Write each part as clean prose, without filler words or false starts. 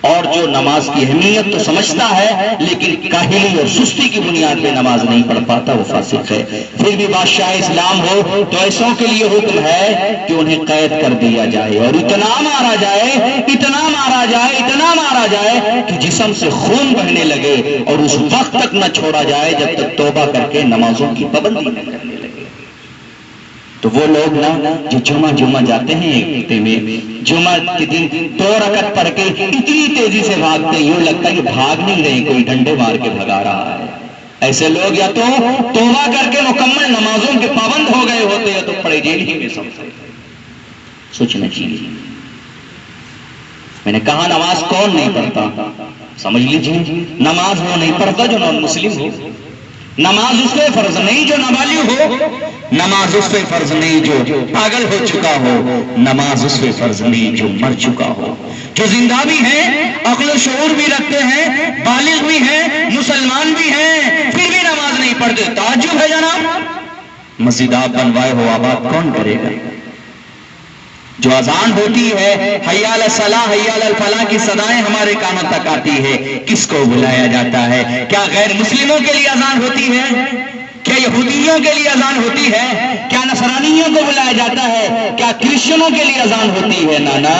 اور جو نماز کی اہمیت تو سمجھتا ہے لیکن کاہلی اور سستی کی بنیاد پہ نماز نہیں پڑھ پاتا وہ فاسق ہے۔ پھر بھی بادشاہ اسلام ہو تو ایسوں کے لیے حکم ہے کہ انہیں قید کر دیا جائے اور اتنا مارا جائے، اتنا مارا جائے، اتنا مارا جائے کہ جسم سے خون بہنے لگے اور اس وقت تک نہ چھوڑا جائے جب تک توبہ کر کے نمازوں کی پابندی نہ کرنے لگے۔ تو وہ لوگ نا جو جمعہ جاتے ہیں ایک ہفتے میں، جمعہ کے دن 2 رکعت پڑھ کے اتنی تیزی سے بھاگتے یوں لگتا ہے کہ بھاگ نہیں رہے، کوئی ڈنڈے مار کے بھگا رہا ہے۔ ایسے لوگ یا تو توبہ کر کے مکمل نمازوں کے پابند ہو گئے ہوتے یا تو پڑے جیل ہی میں سمجھتے۔ سوچنا چاہیے۔ میں نے کہا نماز کون نہیں پڑھتا؟ سمجھ لیجیے، نماز وہ نہیں پڑھتا جو نان مسلم ہو، نماز اس پہ فرض نہیں جو نابالغ ہو، نماز اس پہ فرض نہیں جو پاگل ہو چکا ہو، نماز اس پہ فرض نہیں جو مر چکا ہو۔ جو زندہ بھی ہیں، عقل و شعور بھی رکھتے ہیں، بالغ بھی ہیں، مسلمان بھی ہیں، پھر بھی نماز نہیں پڑھتے، تعجب ہے جناب۔ مسجد آپ بنوائے ہو، آباد کون کرے گا؟ جو اذان ہوتی ہے حی علی الصلاۃ حی علی الفلاح کی صدائیں ہمارے کانوں تک آتی ہے، کس کو بلایا جاتا ہے؟ کیا غیر مسلموں کے لیے اذان ہوتی ہے؟ کیا یہودیوں کے لیے اذان ہوتی ہے؟ کیا نصرانیوں کو بلایا جاتا ہے؟ کیا کرسچنوں کے لیے اذان ہوتی ہے؟ نہ،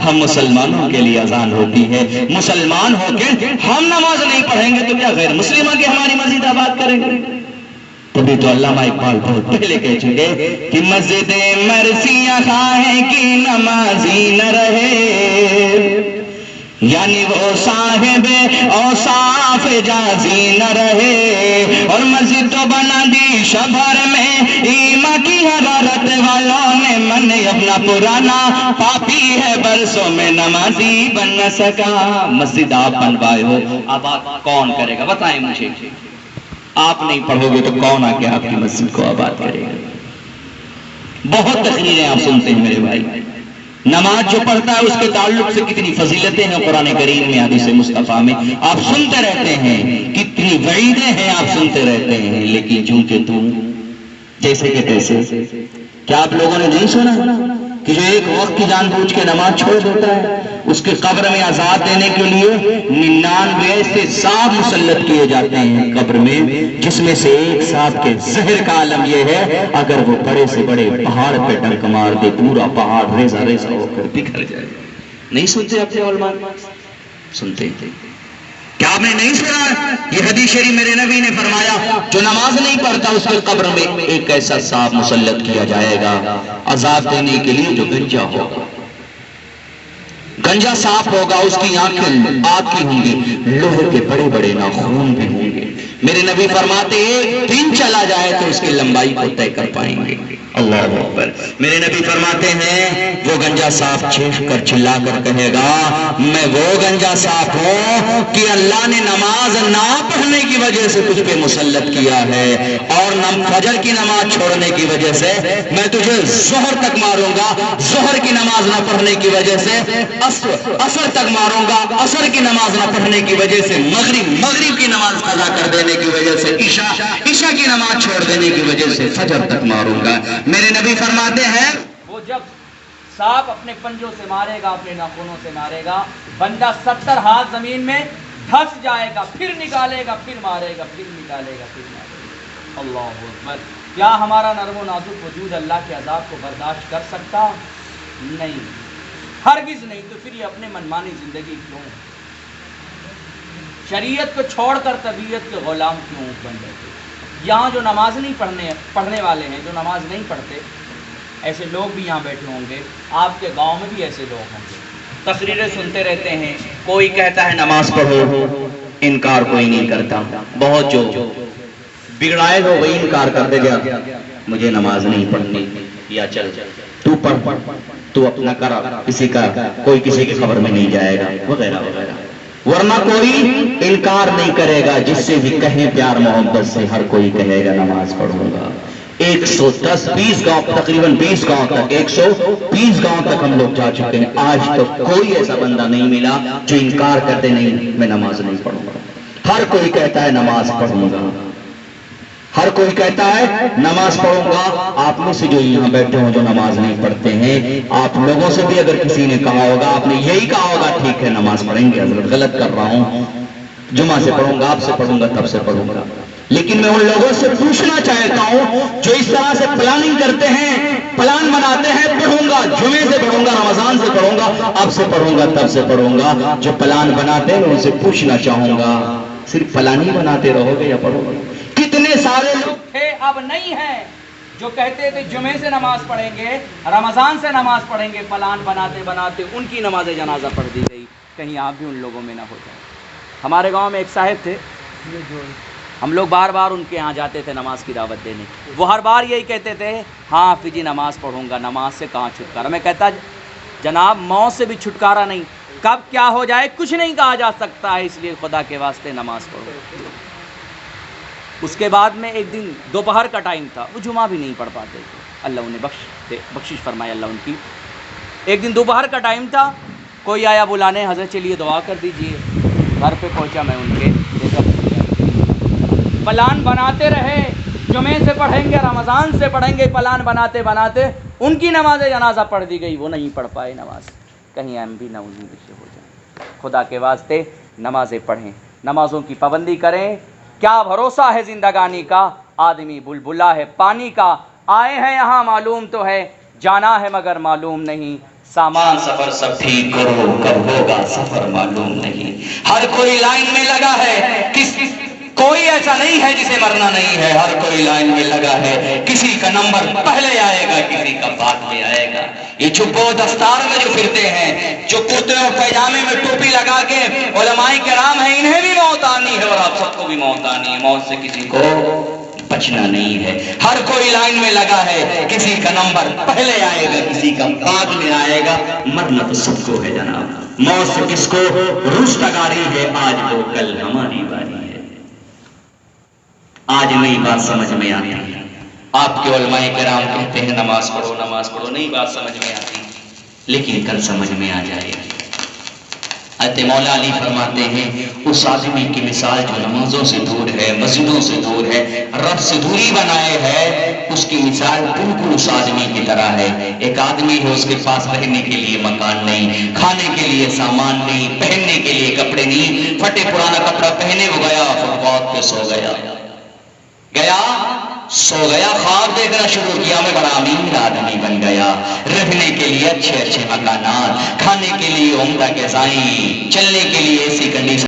ہم مسلمانوں کے لیے اذان ہوتی ہے۔ مسلمان ہو کے ہم نماز نہیں پڑھیں گے تو کیا غیر مسلموں کے ہماری مسجد آباد کریں گے؟ تبھی تو علامہ اقبال بہت پہلے کہہ چکے کہ مسجد مرثیہ خواہیں کی نمازی نہ رہے، یعنی وہ صاحب اوصاف جازی نہ رہے، اور مسجد تو بنا دی شبھر میں ایمان کی حرارت والوں نے، من اپنا پرانا پاپی ہے برسوں میں نمازی بن نہ سکا۔ مسجد آپ بنوائے ہو، آباد کون کرے گا؟ بتائیں مجھے۔ آپ نہیں پڑھو گے تو کون آ کے آپ کی مسجد کو آباد کرے گا؟ بہت تقریریں آپ سنتے ہیں میرے بھائی، نماز جو پڑھتا ہے اس کے تعلق سے کتنی فضیلتیں ہیں قرآن کریم میں، حدیث مصطفیٰ میں آپ سنتے رہتے ہیں، کتنی وعیدیں ہیں آپ سنتے رہتے ہیں، لیکن چونکہ تم جیسے کہ تیسے۔ کیا آپ لوگوں نے نہیں سنا کہ جو ایک وقت کی جان بوجھ کے نماز چھوڑ دیتا ہے اس کے قبر میں عذاب دینے کے لیے 99 ایسے سانپ مسلط کیے جاتے ہیں قبر میں، جس میں سے ایک سانپ کے زہر کا عالم یہ ہے اگر وہ بڑے سے بڑے پہاڑ پہ ڈنک مار دے پورا پہاڑ ریزہ ریزہ ہو کر بکھر جائے۔ نہیں سنتے اپنے علماء؟ سنتے ہیں۔ کیا آپ نے نہیں سنا؟ یہ حدیث شریف میرے نبی نے فرمایا جو نماز نہیں پڑھتا اس کے قبر میں ایک ایسا سانپ مسلط کیا جائے گا عذاب دینے کے لیے جو گنجا ہوگا، گنجا سانپ ہوگا، اس کی آنکھیں آگ کی ہوں گی، لوہے کے بڑے بڑے ناخون بھی ہوں گے۔ میرے نبی فرماتے ایک دن چلا جائے تو اس کی لمبائی کو طے کر پائیں گے۔ اللہ اکبر۔ میرے نبی فرماتے ہیں وہ گنجا سانپ چیخ کر چلا کر کہے گا میں وہ گنجا سانپ ہوں کہ اللہ نے نماز نہ پڑھنے کی وجہ سے تجھ پہ مسلط کیا ہے، اور فجر کی نماز چھوڑنے کی وجہ سے میں تجھے ظہر تک ماروں گا، ظہر کی نماز نہ پڑھنے کی وجہ سے عصر تک ماروں گا، عصر کی نماز نہ پڑھنے کی وجہ سے مغرب کی نماز قضا کر دینے کی وجہ سے عشاء کی نماز چھوڑ دینے کی وجہ سے فجر تک ماروں گا۔ میرے نبی فرماتے ہیں وہ جب سانپ اپنے پنجوں سے مارے گا، اپنے ناخنوں سے مارے گا، بندہ 70 ہاتھ زمین میں دھس جائے گا، پھر نکالے گا، پھر مارے گا، پھر نکالے گا، پھر مارے گا۔ اللہ اکبر۔ کیا ہمارا نرم و نازک وجود اللہ کے عذاب کو برداشت کر سکتا؟ نہیں، ہرگز نہیں۔ تو پھر یہ اپنے منمانی زندگی کیوں؟ شریعت کو چھوڑ کر طبیعت کے غلام کیوں بن جاتے؟ یہاں جو نماز نہیں پڑھنے والے ہیں، جو نماز نہیں پڑھتے، ایسے لوگ بھی یہاں بیٹھے ہوں گے، آپ کے گاؤں میں بھی ایسے لوگ ہوں گے، تقریریں سنتے رہتے ہیں، کوئی کہتا ہے نماز پڑھو، انکار کوئی نہیں کرتا، بہت جو بگڑائے ہو وہی انکار کر دے گا مجھے نماز نہیں پڑھنی، یا چل تو پڑھ، تو اپنا کرا، کسی کا کوئی کسی کی خبر میں نہیں جائے گا، وغیرہ وغیرہ۔ ورنہ کوئی انکار نہیں کرے گا، جس سے بھی کہیں پیار محبت سے ہر کوئی کہے گا نماز پڑھوں گا۔ 110-20 گاؤں، تقریباً 20 گاؤں تک، 120 گاؤں تک ہم لوگ جا چکے ہیں، آج تک کوئی ایسا بندہ نہیں ملا جو انکار کرتے نہیں میں نماز نہیں پڑھوں گا۔ ہر کوئی کہتا ہے نماز پڑھوں گا، ہر کوئی کہتا ہے نماز پڑھوں گا، آپ میں سے جو یہاں بیٹھے ہوں جو نماز نہیں پڑھتے ہیں، آپ لوگوں سے بھی اگر کسی نے کہا ہوگا، آپ نے یہی کہا ہوگا ٹھیک ہے نماز پڑھیں گے حضرت، غلط کر رہا ہوں، جمعہ سے پڑھوں گا، آپ سے پڑھوں گا، تب سے پڑھوں گا۔ لیکن میں ان لوگوں سے پوچھنا چاہتا ہوں جو اس طرح سے پلاننگ کرتے ہیں، پلان بناتے ہیں، پڑھوں گا جمعے سے پڑھوں گا، رمضان سے پڑھوں گا، اب سے پڑھوں گا، تب سے پڑھوں گا، جو پلان بناتے ہیں ان سے پوچھنا چاہوں گا صرف پلان ہی بناتے رہو گے یا پڑھو گے؟ کتنے سارے لوگ تھے اب نہیں ہیں جو کہتے تھے جمعے سے نماز پڑھیں گے، رمضان سے نماز پڑھیں گے، پلان بناتے بناتے ان کی نماز جنازہ پڑھ دی گئی۔ کہیں آپ بھی ان لوگوں میں نہ ہو جائیں۔ ہمارے گاؤں میں ایک صاحب تھے، ہم لوگ بار بار ان کے ہاں جاتے تھے نماز کی دعوت دینے، وہ ہر بار یہی کہتے تھے ہاں حافظ جی نماز پڑھوں گا، نماز سے کہاں چھٹکارا۔ میں کہتا جناب موت سے بھی چھٹکارا نہیں، کب کیا ہو جائے کچھ نہیں کہا جا سکتا ہے، اس لیے خدا کے واسطے نماز پڑھو۔ اس کے بعد میں ایک دن دوپہر کا ٹائم تھا، وہ جمعہ بھی نہیں پڑھ پاتے تھے، اللہ انہیں بخشش فرمائے اللہ ان کی۔ ایک دن دوپہر کا ٹائم تھا، کوئی آیا بلانے، حضرت چلیے دعا کر دیجئے۔ گھر پہ پہنچا میں ان کے، دیکھا پلان بناتے رہے، جمعے سے پڑھیں گے، رمضان سے پڑھیں گے، پلان بناتے بناتے ان کی نماز جنازہ پڑھ دی گئی، وہ نہیں پڑھ پائے نماز۔ کہیں ہم بھی نہ امید سے ہو جائیں۔ خدا کے واسطے نمازیں پڑھیں، نمازوں کی پابندی کریں۔ کیا بھروسہ ہے زندگانی کا، آدمی بلبلا ہے پانی کا، آئے ہیں یہاں معلوم تو ہے، جانا ہے مگر معلوم نہیں، سامان سفر سب ٹھیک کرو، کب ہوگا سفر معلوم نہیں۔ ہر کوئی لائن میں لگا ہے، کوئی ایسا نہیں ہے جسے مرنا نہیں ہے، ہر کوئی لائن میں لگا ہے، کسی کا نمبر پہلے آئے گا، کسی کا بعد میں آئے گا۔ یہ چھپو دستار میں جو پھرتے ہیں، جو کرتے اور پیجامے میں ٹوپی لگا کے علماء کرام ہیں، انہیں بھی موت آنی ہے اور آپ سب کو بھی موت آنی ہے، موت سے کسی کو بچنا نہیں ہے۔ ہر کوئی لائن میں لگا ہے، کسی کا نمبر پہلے آئے گا، کسی کا بعد میں آئے گا، مرنا تو سب کو ہے جناب۔ موت سے کس کو رشتگاری ہے، آج وہ کل ہماری باری ہے۔ آج نئی بات سمجھ میں آتی ہے، آپ کے علماء کرام کہتے ہیں نماز پڑھو نماز پڑھو، نئی بات سمجھ میں آتی، لیکن کل سمجھ میں آ جائے گا۔ حضرت مولا علی فرماتے ہیں اس آدمی کی مثال جو نمازوں سے دور ہے، مسجدوں سے دور ہے، رب سے دوری بنائے ہے، اس کی مثال بالکل اس آدمی کی طرح ہے۔ ایک آدمی ہے، اس کے پاس رہنے کے لیے مکان نہیں، کھانے کے لیے سامان نہیں، پہننے کے لیے کپڑے نہیں، پھٹے پرانا کپڑا پہنے وہ گیا، فٹپاتھ پہ سو گیا، سو گیا، خواب دیکھنا شروع کیا، میں بڑا امیر آدمی بن گیا، رہنے کے لیے اچھے اچھے مکانات، کھانے کے لیے عمدہ غذائیں، چلنے کے لیے ایسی کنڈیشن